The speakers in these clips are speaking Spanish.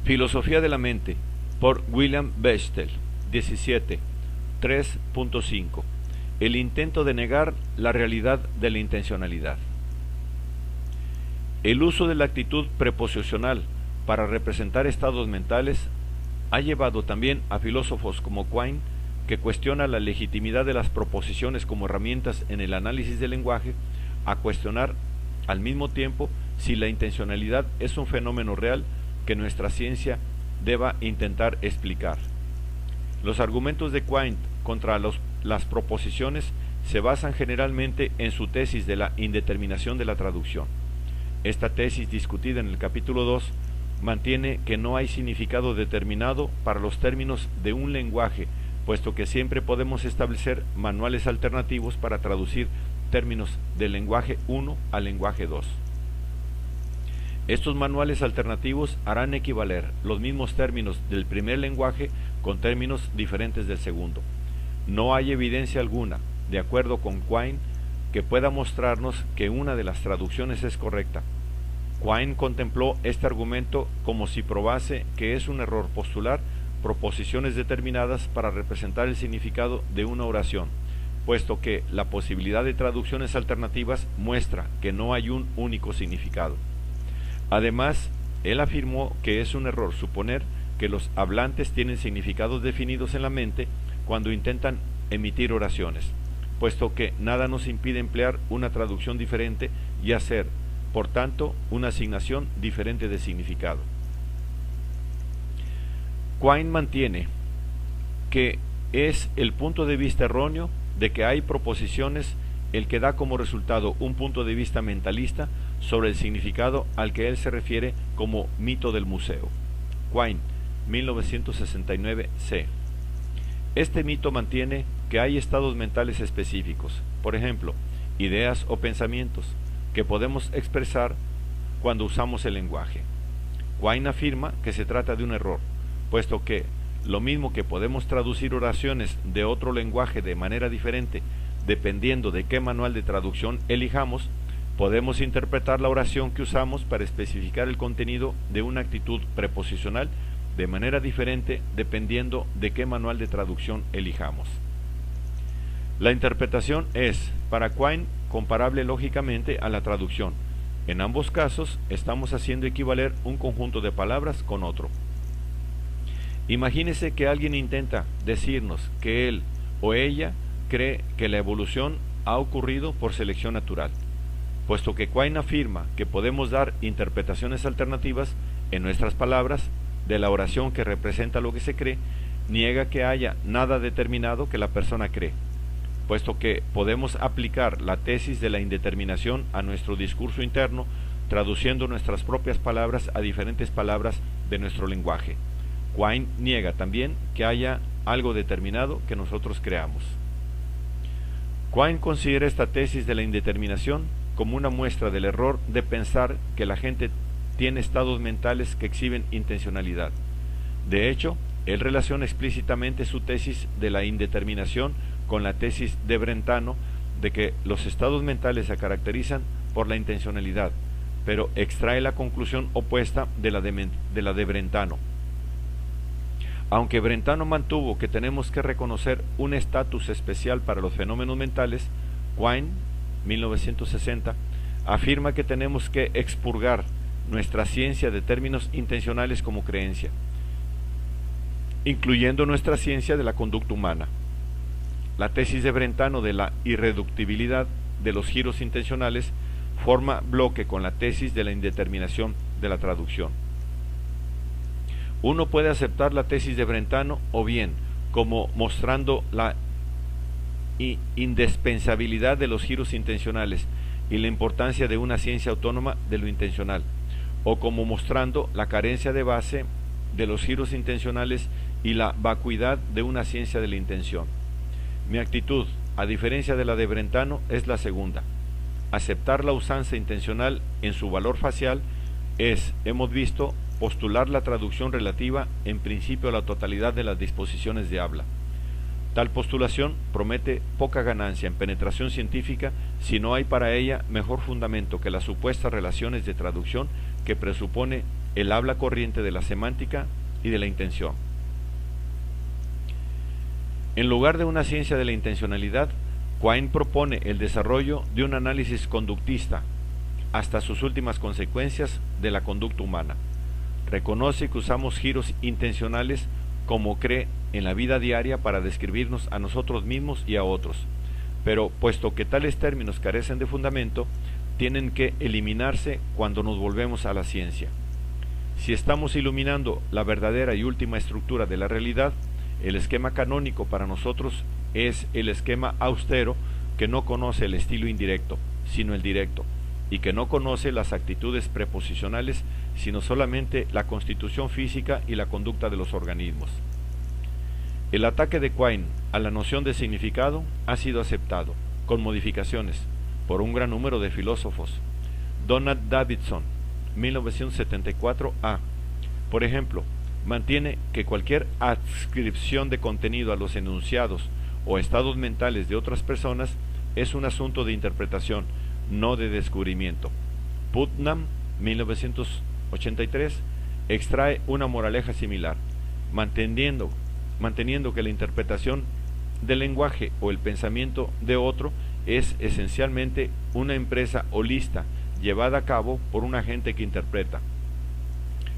Filosofía de la mente, por William Bechtel, 17, 3.5. El intento de negar la realidad de la intencionalidad. El uso de la actitud preposicional para representar estados mentales ha llevado también a filósofos como Quine, que cuestiona la legitimidad de las proposiciones como herramientas en el análisis del lenguaje, a cuestionar al mismo tiempo si la intencionalidad es un fenómeno real que nuestra ciencia deba intentar explicar. Los argumentos de Quine contra las proposiciones se basan generalmente en su tesis de la indeterminación de la traducción. Esta tesis, discutida en el capítulo 2, mantiene que no hay significado determinado para los términos de un lenguaje, puesto que siempre podemos establecer manuales alternativos para traducir términos del lenguaje 1 al lenguaje 2. Estos manuales alternativos harán equivaler los mismos términos del primer lenguaje con términos diferentes del segundo. No hay evidencia alguna, de acuerdo con Quine, que pueda mostrarnos que una de las traducciones es correcta. Quine contempló este argumento como si probase que es un error postular proposiciones determinadas para representar el significado de una oración, puesto que la posibilidad de traducciones alternativas muestra que no hay un único significado. Además, él afirmó que es un error suponer que los hablantes tienen significados definidos en la mente cuando intentan emitir oraciones, puesto que nada nos impide emplear una traducción diferente y hacer, por tanto, una asignación diferente de significado. Quine mantiene que es el punto de vista erróneo de que hay proposiciones el que da como resultado un punto de vista mentalista sobre el significado al que él se refiere como mito del museo. Quine, 1969c. Este mito mantiene que hay estados mentales específicos, por ejemplo, ideas o pensamientos, que podemos expresar cuando usamos el lenguaje. Quine afirma que se trata de un error, puesto que, lo mismo que podemos traducir oraciones de otro lenguaje de manera diferente, dependiendo de qué manual de traducción elijamos, podemos interpretar la oración que usamos para especificar el contenido de una actitud preposicional de manera diferente dependiendo de qué manual de traducción elijamos. La interpretación es, para Quine, comparable lógicamente a la traducción. En ambos casos, estamos haciendo equivaler un conjunto de palabras con otro. Imagínese que alguien intenta decirnos que él o ella cree que la evolución ha ocurrido por selección natural. Puesto que Quine afirma que podemos dar interpretaciones alternativas en nuestras palabras de la oración que representa lo que se cree, niega que haya nada determinado que la persona cree, puesto que podemos aplicar la tesis de la indeterminación a nuestro discurso interno, traduciendo nuestras propias palabras a diferentes palabras de nuestro lenguaje. Quine niega también que haya algo determinado que nosotros creamos. Quine considera esta tesis de la indeterminación como una muestra del error de pensar que la gente tiene estados mentales que exhiben intencionalidad. De hecho, él relaciona explícitamente su tesis de la indeterminación con la tesis de Brentano de que los estados mentales se caracterizan por la intencionalidad, pero extrae la conclusión opuesta de la de Brentano. Aunque Brentano mantuvo que tenemos que reconocer un estatus especial para los fenómenos mentales, Quine, 1960, afirma que tenemos que expurgar nuestra ciencia de términos intencionales como creencia, incluyendo nuestra ciencia de la conducta humana. La tesis de Brentano de la irreductibilidad de los giros intencionales forma bloque con la tesis de la indeterminación de la traducción. Uno puede aceptar la tesis de Brentano o bien como mostrando la indispensabilidad de los giros intencionales y la importancia de una ciencia autónoma de lo intencional, o como mostrando la carencia de base de los giros intencionales y la vacuidad de una ciencia de la intención. Mi actitud, a diferencia de la de Brentano, es la segunda. Aceptar la usanza intencional en su valor facial es, hemos visto, postular la traducción relativa en principio a la totalidad de las disposiciones de habla. Tal postulación promete poca ganancia en penetración científica si no hay para ella mejor fundamento que las supuestas relaciones de traducción que presupone el habla corriente de la semántica y de la intención. En lugar de una ciencia de la intencionalidad, Quine propone el desarrollo de un análisis conductista hasta sus últimas consecuencias de la conducta humana. Reconoce que usamos giros intencionales como cree en la vida diaria para describirnos a nosotros mismos y a otros, pero puesto que tales términos carecen de fundamento, tienen que eliminarse cuando nos volvemos a la ciencia. Si estamos iluminando la verdadera y última estructura de la realidad, el esquema canónico para nosotros es el esquema austero que no conoce el estilo indirecto, sino el directo, y que no conoce las actitudes preposicionales, sino solamente la constitución física y la conducta de los organismos. El ataque de Quine a la noción de significado ha sido aceptado, con modificaciones, por un gran número de filósofos. Donald Davidson, 1974a, por ejemplo, mantiene que cualquier adscripción de contenido a los enunciados o estados mentales de otras personas es un asunto de interpretación, no de descubrimiento. Putnam, 1983, extrae una moraleja similar, manteniendo que la interpretación del lenguaje o el pensamiento de otro es esencialmente una empresa holista llevada a cabo por un agente que interpreta.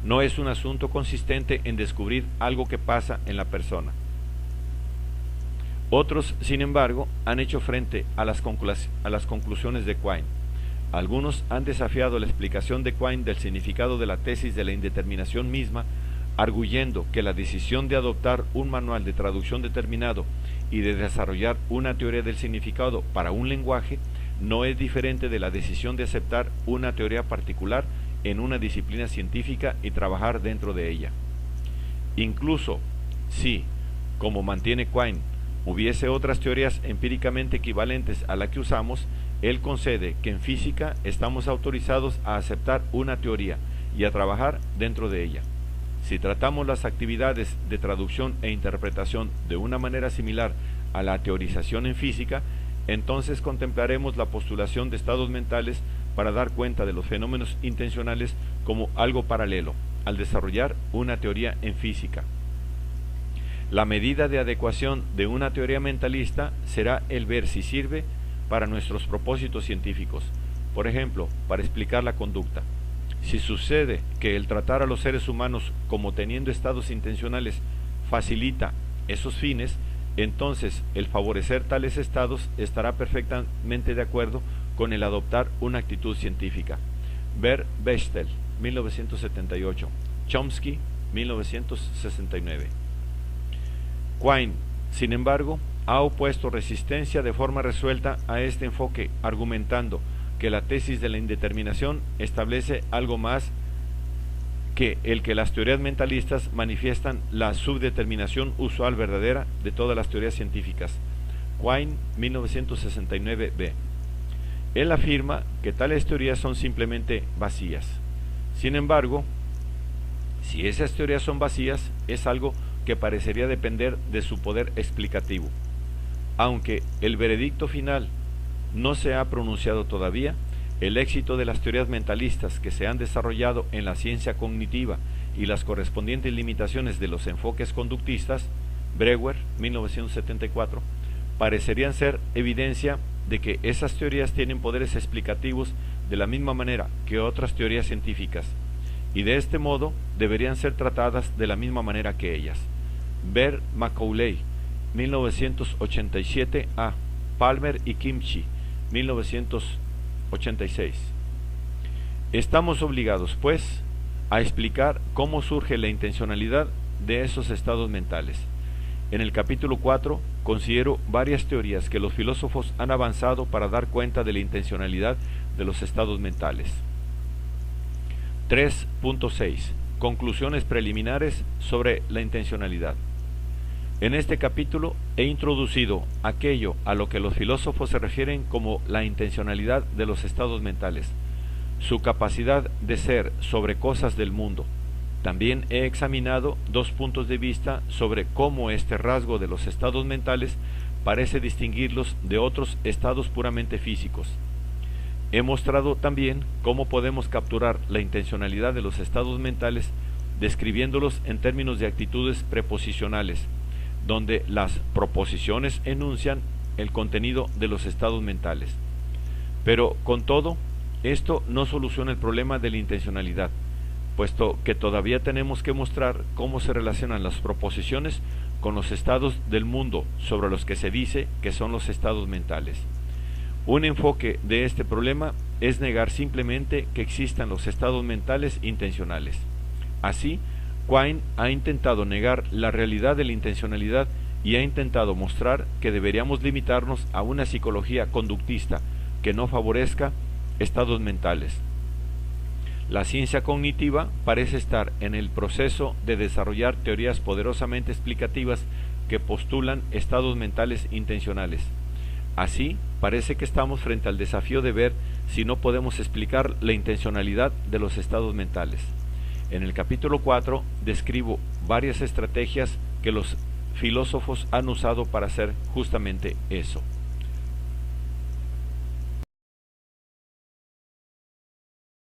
No es un asunto consistente en descubrir algo que pasa en la persona. Otros, sin embargo, han hecho frente a las conclusiones de Quine. Algunos han desafiado la explicación de Quine del significado de la tesis de la indeterminación misma, arguyendo que la decisión de adoptar un manual de traducción determinado y de desarrollar una teoría del significado para un lenguaje no es diferente de la decisión de aceptar una teoría particular en una disciplina científica y trabajar dentro de ella. Incluso si, como mantiene Quine, hubiese otras teorías empíricamente equivalentes a la que usamos, él concede que en física estamos autorizados a aceptar una teoría y a trabajar dentro de ella. Si tratamos las actividades de traducción e interpretación de una manera similar a la teorización en física, entonces contemplaremos la postulación de estados mentales para dar cuenta de los fenómenos intencionales como algo paralelo al desarrollar una teoría en física. La medida de adecuación de una teoría mentalista será el ver si sirve para nuestros propósitos científicos, por ejemplo, para explicar la conducta. Si sucede que el tratar a los seres humanos como teniendo estados intencionales facilita esos fines, entonces el favorecer tales estados estará perfectamente de acuerdo con el adoptar una actitud científica. Ver Bechtel, 1978, Chomsky, 1969. Quine, sin embargo, ha opuesto resistencia de forma resuelta a este enfoque, argumentando que la tesis de la indeterminación establece algo más que el que las teorías mentalistas manifiestan la subdeterminación usual verdadera de todas las teorías científicas. Quine, 1969b. Él afirma que tales teorías son simplemente vacías. Sin embargo, si esas teorías son vacías, es algo que parecería depender de su poder explicativo. Aunque el veredicto final no se ha pronunciado todavía, el éxito de las teorías mentalistas que se han desarrollado en la ciencia cognitiva y las correspondientes limitaciones de los enfoques conductistas, Breuer, 1974, parecerían ser evidencia de que esas teorías tienen poderes explicativos de la misma manera que otras teorías científicas, y de este modo deberían ser tratadas de la misma manera que ellas. Ver Macaulay, 1987a, Palmer y Kimchi, 1986. Estamos obligados, pues, a explicar cómo surge la intencionalidad de esos estados mentales. En el capítulo 4 considero varias teorías que los filósofos han avanzado para dar cuenta de la intencionalidad de los estados mentales. 3.6. Conclusiones preliminares sobre la intencionalidad. En este capítulo he introducido aquello a lo que los filósofos se refieren como la intencionalidad de los estados mentales, su capacidad de ser sobre cosas del mundo. También he examinado dos puntos de vista sobre cómo este rasgo de los estados mentales parece distinguirlos de otros estados puramente físicos. He mostrado también cómo podemos capturar la intencionalidad de los estados mentales describiéndolos en términos de actitudes preposicionales, donde las proposiciones enuncian el contenido de los estados mentales. Pero, con todo, esto no soluciona el problema de la intencionalidad, puesto que todavía tenemos que mostrar cómo se relacionan las proposiciones con los estados del mundo sobre los que se dice que son los estados mentales. Un enfoque de este problema es negar simplemente que existan los estados mentales intencionales. Así, Quine ha intentado negar la realidad de la intencionalidad y ha intentado mostrar que deberíamos limitarnos a una psicología conductista que no favorezca estados mentales. La ciencia cognitiva parece estar en el proceso de desarrollar teorías poderosamente explicativas que postulan estados mentales intencionales. Así, parece que estamos frente al desafío de ver si no podemos explicar la intencionalidad de los estados mentales. En el capítulo 4 describo varias estrategias que los filósofos han usado para hacer justamente eso.